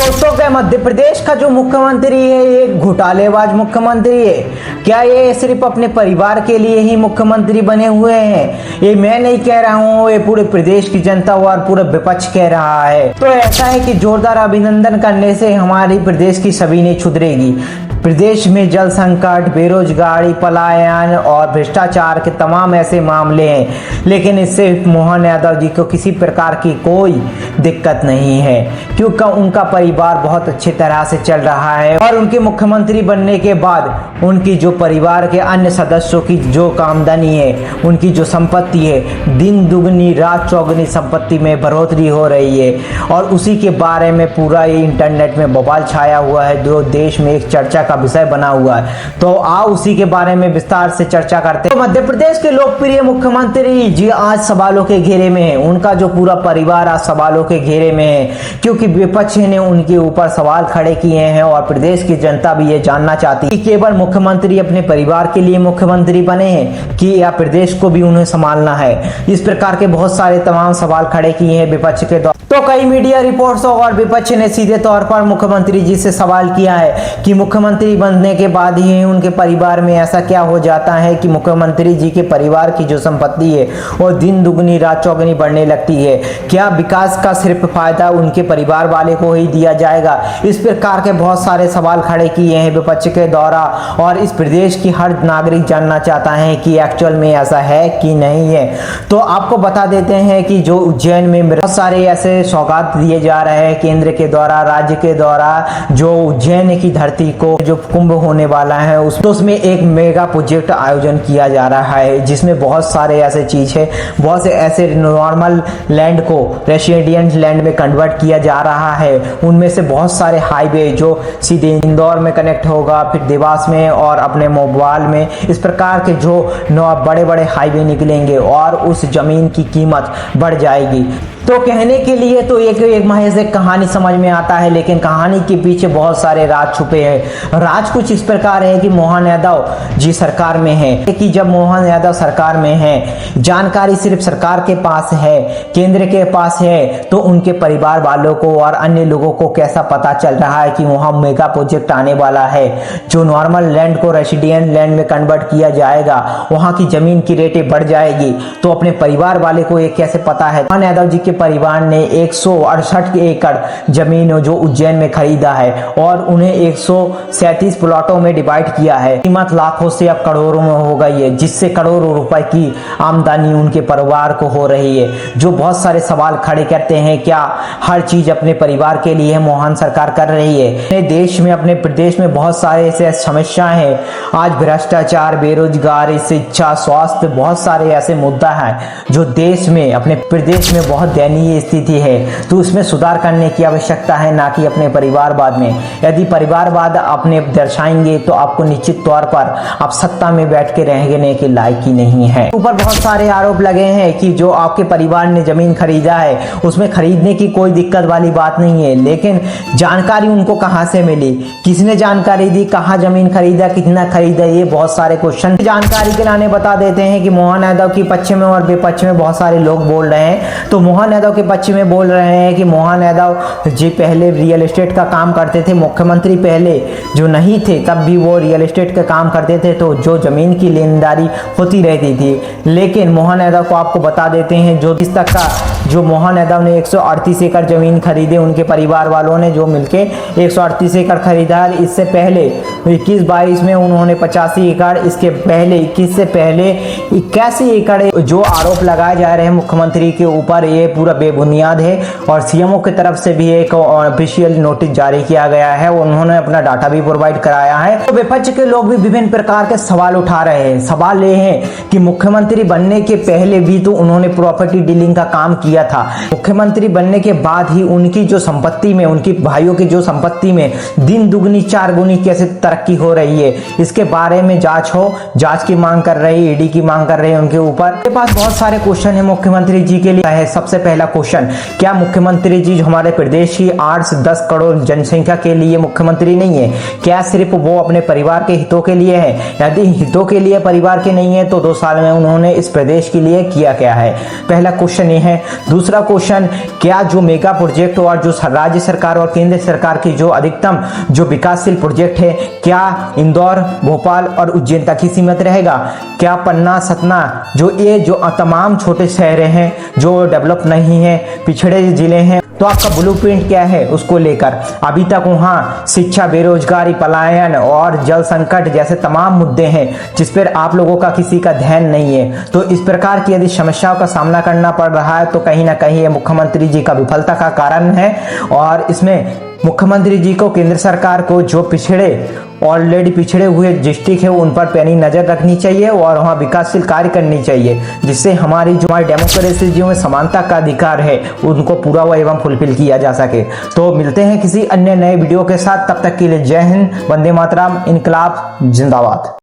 दोस्तों, क्या मध्य प्रदेश का जो मुख्यमंत्री है ये घोटालेबाज मुख्यमंत्री है क्या? ये सिर्फ अपने परिवार के लिए ही मुख्यमंत्री बने हुए हैं? ये मैं नहीं कह रहा हूँ, ये पूरे प्रदेश की जनता और पूरा विपक्ष कह रहा है। तो ऐसा है कि जोरदार अभिनंदन करने से हमारी प्रदेश की छवि नहीं सुधरेगी। प्रदेश में जल संकट, बेरोजगारी, पलायन और भ्रष्टाचार के तमाम ऐसे मामले हैं, लेकिन इससे मोहन यादव जी को किसी प्रकार की कोई दिक्कत नहीं है, क्योंकि उनका परिवार बहुत अच्छी तरह से चल रहा है। और उनके मुख्यमंत्री बनने के बाद उनकी जो परिवार के अन्य सदस्यों की जो आमदनी है, उनकी जो संपत्ति है, दिन दुगनी रात चौगुनी संपत्ति में बढ़ोतरी हो रही है। और उसी के बारे में पूरा ये इंटरनेट में बवाल छाया हुआ है, जो देश में एक चर्चा का विषय बना हुआ है। तो आओ उसी के बारे में विस्तार से चर्चा करते हैं। तो मध्य प्रदेश के लोकप्रिय मुख्यमंत्री जी आज सवालों के घेरे में है। उनका जो पूरा परिवार आज सवालों के घेरे में है, क्योंकि विपक्ष ने उनके ऊपर सवाल खड़े किए हैं और प्रदेश की जनता भी ये जानना चाहती है कि केवल मुख्यमंत्री अपने परिवार के लिए मुख्यमंत्री बने हैं कि या प्रदेश को भी उन्हें संभालना है। इस प्रकार के बहुत सारे तमाम सवाल खड़े किए हैं विपक्ष के द्वारा। तो कई मीडिया रिपोर्ट्स और विपक्ष ने सीधे तौर पर मुख्यमंत्री जी से सवाल किया है कि मुख्यमंत्री बनने के बाद ही उनके परिवार में ऐसा क्या हो जाता है कि मुख्यमंत्री जी के परिवार की जो संपत्ति है वो दिन दुगनी रात चौगुनी बढ़ने लगती है। क्या विकास का सिर्फ फायदा उनके परिवार वाले को ही दिया जाएगा? इस प्रकार के बहुत सारे सवाल खड़े किए हैं विपक्ष के द्वारा और इस प्रदेश की हर नागरिक जानना चाहता है कि एक्चुअल में ऐसा है कि नहीं है। तो आपको बता देते हैं कि जो उज्जैन में बहुत सारे ऐसे सौगात दिए जा रहे हैं केंद्र के द्वारा, राज्य के द्वारा, जो उज्जैन की धरती को जो कुंभ होने वाला है उसमें एक मेगा प्रोजेक्ट आयोजन किया जा रहा है, जिसमें बहुत सारे ऐसे चीज है, बहुत से ऐसे नॉर्मल लैंड को रेसिडेंट लैंड में कन्वर्ट किया जा रहा है। उनमें से बहुत सारे हाईवे जो सीधे इंदौर में कनेक्ट होगा, फिर देवास में और अपने भोपाल में, इस प्रकार के जो बड़े बड़े हाईवे निकलेंगे और उस जमीन की कीमत बढ़ जाएगी। तो कहने के लिए तो एक महज एक कहानी समझ में आता है, लेकिन कहानी के पीछे बहुत सारे राज छुपे हैं। राज कुछ इस प्रकार है कि मोहन यादव जी सरकार में है, कि जब मोहन यादव सरकार में है, जानकारी सिर्फ सरकार के पास है, केंद्र के पास है, तो उनके परिवार वालों को और अन्य लोगों को कैसा पता चल रहा है कि वहां मेगा प्रोजेक्ट आने वाला है, जो नॉर्मल लैंड को रेसिडेंट लैंड में कन्वर्ट किया जाएगा, वहां की जमीन की रेटें बढ़ जाएगी। तो अपने परिवार वाले को ये कैसे पता है? मोहन यादव जी परिवार ने 168 एकड़ जमीन जो उज्जैन में खरीदा है और उन्हें 137 प्लॉटों में डिवाइड किया है। कीमत लाखों से अब करोड़ों में हो गई है, जिससे करोड़ों रुपए की आमदनी उनके परिवार को हो रही है। जो बहुत सारे सवाल खड़े करते हैं, क्या हर चीज अपने परिवार के लिए मोहन सरकार कर रही है? अपने देश में, अपने प्रदेश में बहुत सारे ऐसे समस्याएं हैं। आज भ्रष्टाचार, बेरोजगारी, शिक्षा, स्वास्थ्य, बहुत सारे ऐसे मुद्दा है जो देश में, अपने प्रदेश में बहुत दयनीय स्थिति है। तो उसमें सुधार करने की आवश्यकता है, ना कि अपने परिवारवाद में। यदि परिवारवाद अपने दर्शाएंगे तो आपको निश्चित तौर पर आप सत्ता में बैठ के रहने के लायक ही नहीं है। ऊपर बहुत सारे आरोप लगे हैं कि जो आपके परिवार ने जमीन खरीदा है उसमें खरीदने की कोई दिक्कत वाली बात नहीं है, लेकिन जानकारी उनको कहां से मिली, किसने जानकारी दी, कहां जमीन खरीदा, कितना खरीदा, ये बहुत सारे क्वेश्चन जानकारी के लाने बता देते हैं कि मोहन यादव की पक्ष में और विपक्ष में बहुत सारे लोग बोल रहे हैं। तो मोहन यादव के पक्ष में बोल रहे हैं कि मोहन यादव जी पहले रियल एस्टेट का काम करते थे, मुख्यमंत्री पहले जो नहीं थे तब भी वो रियल एस्टेट का काम करते थे, तो जो जमीन की लेनदारी होती रहती थी। लेकिन मोहन यादव को आपको बता देते हैं जो इस तक का जो मोहन यादव ने 138 एकड़ जमीन खरीदे, उनके परिवार वालों ने जो मिलके 138 एकड़ खरीदा। इससे पहले 21-22 में उन्होंने 85 एकड़, इसके पहले 21 से पहले 81 एकड़। जो आरोप लगाए जा रहे हैं मुख्यमंत्री के ऊपर ये पूरा बेबुनियाद है और सीएमओ की तरफ से भी एक ऑफिशियल नोटिस जारी किया गया है, उन्होंने अपना डाटा भी प्रोवाइड कराया है। तो विपक्ष के लोग भी विभिन्न प्रकार के सवाल उठा रहे हैं। सवाल ये है कि मुख्यमंत्री बनने के पहले भी तो उन्होंने प्रॉपर्टी डीलिंग का काम किया था, मुख्यमंत्री बनने के बाद ही उनकी जो संपत्ति में, उनकी भाइयों की जो संपत्ति में दिन दुगनी चार गुनी कैसे तरक्की हो रही है, इसके बारे में जांच हो, जांच की मांग कर रही है, ईडी की मांग कर रहे हैं उनके ऊपर। मेरे पास बहुत सारे क्वेश्चन है मुख्यमंत्री जी के लिए है। सबसे पहला क्वेश्चन, क्या मुख्यमंत्री जी हमारे प्रदेश की 8 से 10 करोड़ जनसंख्या के लिए मुख्यमंत्री नहीं है? क्या सिर्फ वो अपने परिवार के हितों के लिए है? यदि हितों के लिए परिवार के नहीं है तो 2 साल में उन्होंने इस प्रदेश के लिए किया क्या है? पहला क्वेश्चन ये है। दूसरा क्वेश्चन, क्या जो मेगा प्रोजेक्ट और जो राज्य सरकार और केंद्र सरकार की जो अधिकतम जो विकासशील प्रोजेक्ट है, क्या इंदौर, भोपाल और उज्जैन तक ही सीमित रहेगा? क्या पन्ना, सतना जो तमाम छोटे शहर हैं जो डेवलप नहीं है, पिछड़े जिले हैं, तो आपका ब्लूप्रिंट क्या है उसको लेकर? अभी तक वहाँ शिक्षा, बेरोजगारी, पलायन और जल संकट जैसे तमाम मुद्दे हैं जिस पर आप लोगों का किसी का ध्यान नहीं है। तो इस प्रकार की यदि समस्याओं का सामना करना पड़ रहा है तो कहीं ना कहीं ये मुख्यमंत्री जी का विफलता का कारण है। और इसमें मुख्यमंत्री जी को, केंद्र सरकार को जो ऑलरेडी पिछड़े हुए डिस्ट्रिक्ट है उन पर पैनी नजर रखनी चाहिए और वहाँ विकासशील कार्य करनी चाहिए, जिससे हमारी डेमोक्रेसी जो में समानता का अधिकार है उनको पूरा हुआ एवं फुलफिल किया जा सके। तो मिलते हैं किसी अन्य नए वीडियो के साथ, तब तक के लिए जय हिंद, वंदे मातरम, इनकलाब जिंदाबाद।